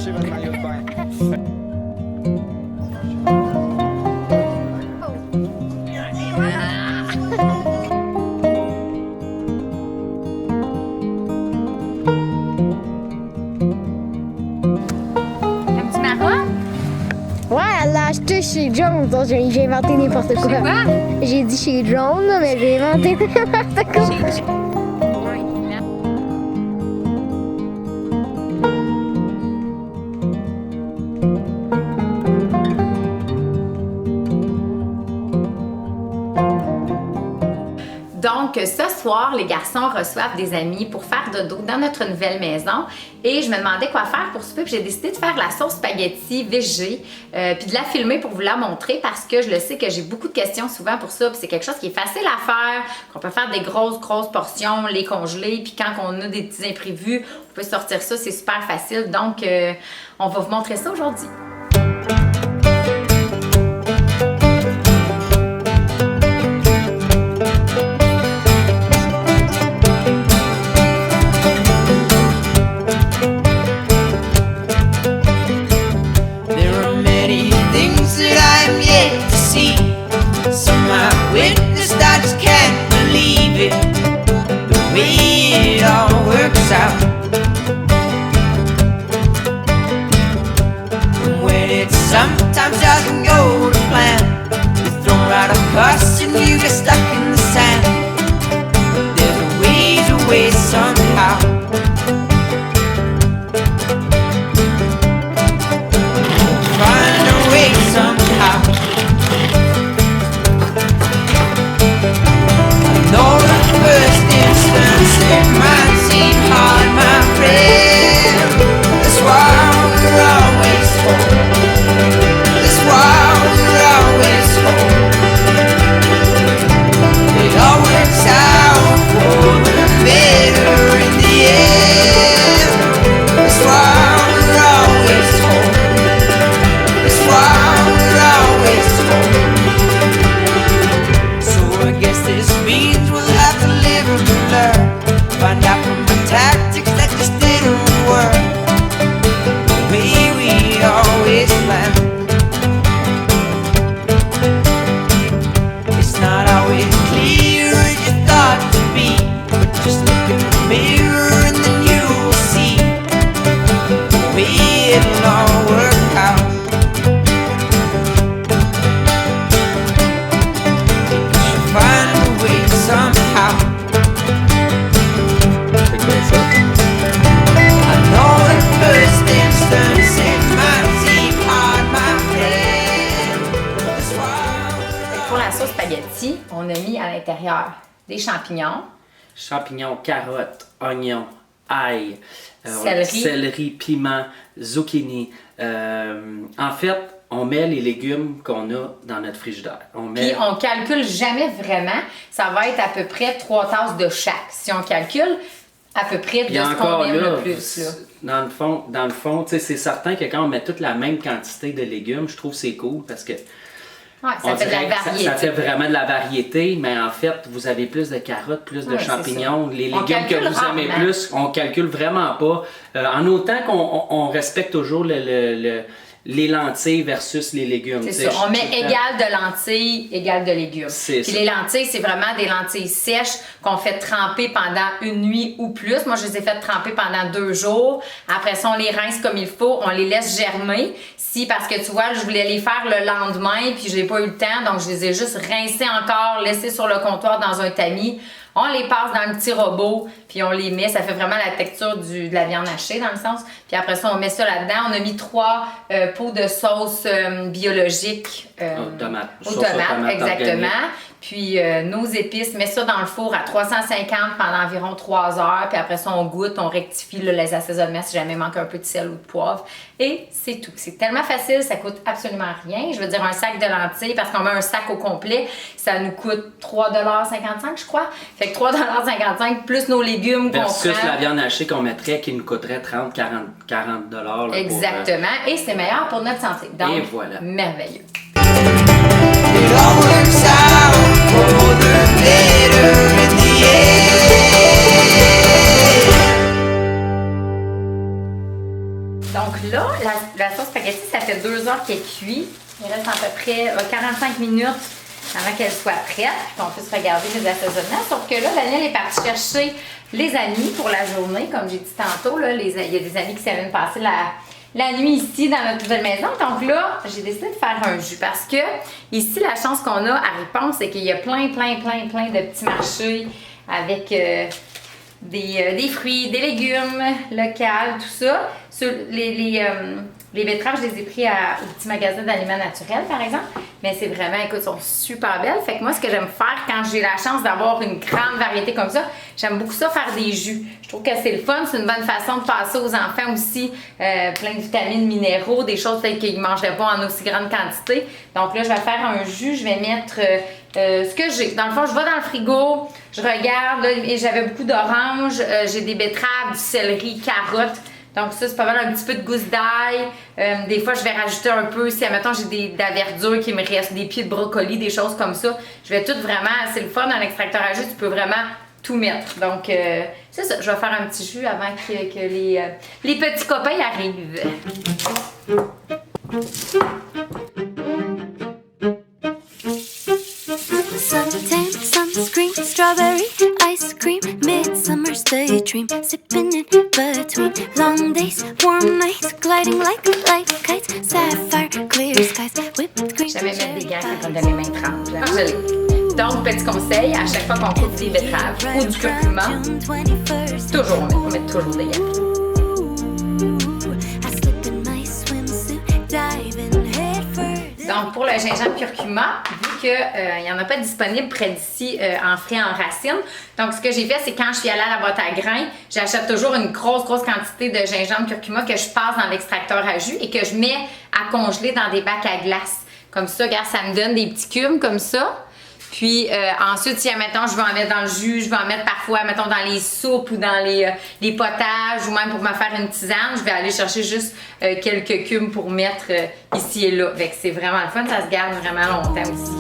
chercher votre maillot de bain. Un petit marron? Ouais, elle l'a acheté chez Jones, donc j'ai inventé n'importe quoi. Chez quoi? J'ai dit chez Jones, mais j'ai inventé n'importe quoi. Donc, ce soir, les garçons reçoivent des amis pour faire dodo dans notre nouvelle maison. Et je me demandais quoi faire pour souper. Puis j'ai décidé de faire la sauce spaghetti végé, puis de la filmer pour vous la montrer parce que je le sais que j'ai beaucoup de questions souvent pour ça. Puis c'est quelque chose qui est facile à faire, qu'on peut faire des grosses portions, les congeler. Puis quand on a des petits imprévus, on peut sortir ça, c'est super facile. Donc, on va vous montrer ça aujourd'hui. Sometimes doesn't go to plan. You're thrown right across and you get stuck in the sand. There's a way somehow. Find a way somehow. I know the first instance it might seem hard, my friend. That's why we're always home. It all works out for the better in the end. That's why we're always home. That's why we're always home. So I guess this means we'll have to live and learn. Find out from the tactics that just didn't work. The way we always planned. Not always clear as you thought to be, but just look in the mirror and then you'll see the way it'll all work out. You should find a way somehow. I know at first instance it might seem hard, my friend. That's why. Pour la sauce spaghetti, on a mis à l'intérieur des champignons, Champignons, carottes, oignons, ail, Céleri. piment, zucchini. En fait, on met les légumes qu'on a dans notre frigidaire. Puis on calcule jamais vraiment. Ça va être à peu près 3 tasses de chaque. Si on calcule à peu près de Puis ce qu'on encore aime là, le plus. Là. dans le fond, tu sais, c'est certain que quand on met toute la même quantité de légumes, je trouve que c'est cool parce que Ouais, ça fait de la variété. Ça fait vraiment de la variété, mais en fait, vous avez plus de carottes, plus de champignons. Les légumes que vous aimez plus, on calcule vraiment pas. En autant qu'on respecte toujours les lentilles versus les légumes. C'est ça. On met égal de lentilles, égal de légumes. Puis les lentilles, c'est vraiment des lentilles sèches qu'on fait tremper pendant une nuit ou plus. Moi, je les ai fait tremper pendant 2 jours. Après ça, on les rince comme il faut. On les laisse germer. Parce que tu vois, je voulais les faire le lendemain, puis je n'ai pas eu le temps. Donc, je les ai juste rincés encore, laissés sur le comptoir dans un tamis. On les passe dans le petit robot, puis on les met. Ça fait vraiment la texture de la viande hachée, dans le sens. Puis après ça, on met ça là-dedans. On a mis 3 pots de sauce biologique. Aux tomates. Aux tomates, exactement. Puis nos épices, met ça dans le four à 350 pendant environ 3 heures. Puis après ça, on goûte, on rectifie les assaisonnements si jamais il manque un peu de sel ou de poivre. Et c'est tout. C'est tellement facile, ça coûte absolument rien. Je veux dire, un sac de lentilles, parce qu'on met un sac au complet, ça nous coûte 3,55 $, je crois. Fait que 3,55 $ plus nos légumes qu'on prend. Versus la viande hachée qu'on mettrait qui nous coûterait 30-40 $. Exactement. Et c'est meilleur pour notre santé. Donc, et voilà. Merveilleux. It all works out for the better in the end. Donc là, voir qu'elle cuit. Il reste à peu près 45 minutes avant qu'elle soit prête, puis qu'on puisse regarder les assaisonnements. Sauf que là, Daniel est parti chercher les amis pour la journée. Comme j'ai dit tantôt, là, il y a des amis qui s'avaient passé la nuit ici dans notre nouvelle maison. Donc là, j'ai décidé de faire un jus parce que ici, la chance qu'on a à Ripon, c'est qu'il y a plein de petits marchés avec des fruits, des légumes locaux, tout ça. Les betteraves, je les ai pris au petit magasin d'aliments naturels, par exemple. Mais c'est vraiment, écoute, sont super belles. Fait que moi, ce que j'aime faire quand j'ai la chance d'avoir une grande variété comme ça, j'aime beaucoup ça, faire des jus. Je trouve que c'est le fun, c'est une bonne façon de passer aux enfants aussi plein de vitamines, minéraux, des choses peut-être qu'ils ne mangeraient pas en aussi grande quantité. Donc là, je vais faire un jus, je vais mettre ce que j'ai. Dans le fond, je vais dans le frigo, je regarde, là, et j'avais beaucoup d'oranges, j'ai des betteraves, du céleri, carottes. Donc ça, c'est pas mal un petit peu de gousse d'ail. Des fois, je vais rajouter un peu, si admettons j'ai de la verdure qui me reste, des pieds de brocoli, des choses comme ça. Je vais tout vraiment, c'est le fun dans l'extracteur à jus, tu peux vraiment tout mettre. Donc c'est ça, je vais faire un petit jus avant que les petits copains arrivent. Suntan, sunscreen, strawberry, ice cream, midsummer's daydream, sipping in between long days, warm nights, gliding like kites, sapphire, clear skies, whipped cream. Jamais mettre des gants quand on a les mains trempes. Donc, petit conseil, à chaque fois qu'on coupe des betteraves ou du curcuma, toujours on met toujours des gants. Donc, pour le gingembre curcuma, vu qu'il n'y en a pas disponible près d'ici en frais en racines, donc ce que j'ai fait, c'est quand je suis allée à la boîte à grains, j'achète toujours une grosse quantité de gingembre curcuma que je passe dans l'extracteur à jus et que je mets à congeler dans des bacs à glace. Comme ça, regarde, ça me donne des petits cubes comme ça. Puis ensuite, si, admettons, je veux en mettre dans le jus, je vais en mettre parfois, mettons, dans les soupes ou dans les potages ou même pour me faire une tisane, je vais aller chercher juste quelques cubes pour mettre ici et là. Fait que c'est vraiment le fun, ça se garde vraiment longtemps aussi.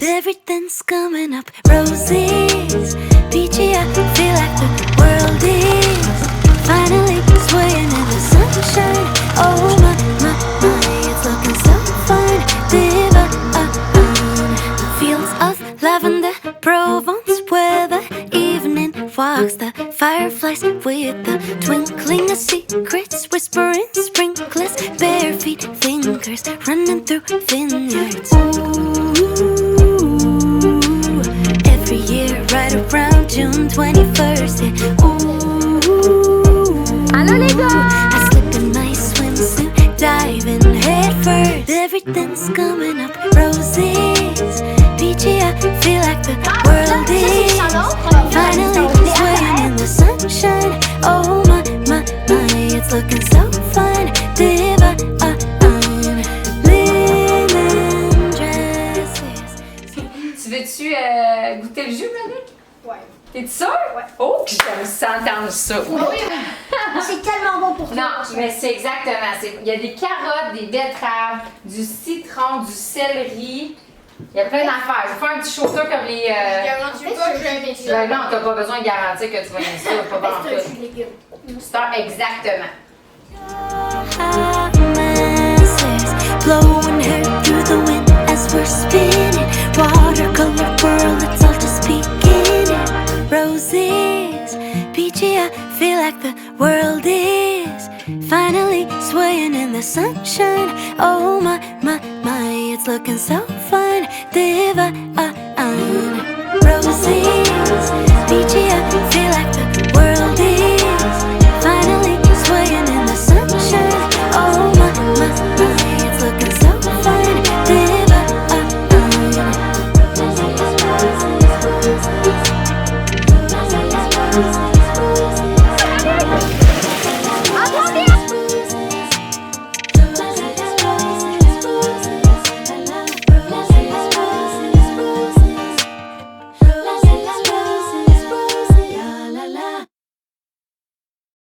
Everything's coming up, roses, peachy, I feel like the world is finally swaying in the sunshine. Oh my, it's looking so fine, divine. Fields of lavender, Provence weather, evening walks, the fireflies with the twinkling of secrets, whispering sprinklers, bare feet, fingers running through vineyards. Every year right around June 21st, yeah. Allô les gars! I slip in my swimsuit, diving head first. Everything's coming up, roses, peachy, I feel like the world is finally swaying in the sunshine. Oh my, it's looking so fine, divine. Linen dresses. Tu veux-tu goûter le jus, Monique? Ouais. T'es sûre? Ouais. Oh, j'aime ça entendre ça. Oui, c'est tellement bon pour toi. Non, mais c'est exactement. Il y a des carottes, des betteraves, du citron, du céleri. Il y a plein d'affaires. Je vais faire un petit shooter comme les. Je garantis pas que je vais aimer ça. Non, t'as pas besoin de garantir que tu vas aimer ça. Pas bon en C'est un jus de légumes. Exactement. Blowing her through the wind as we're spinning. Watercolor world, it's all just beginning. Roses, peachy, I feel like the world is finally swaying in the sunshine. Oh my, it's looking so fine, divine.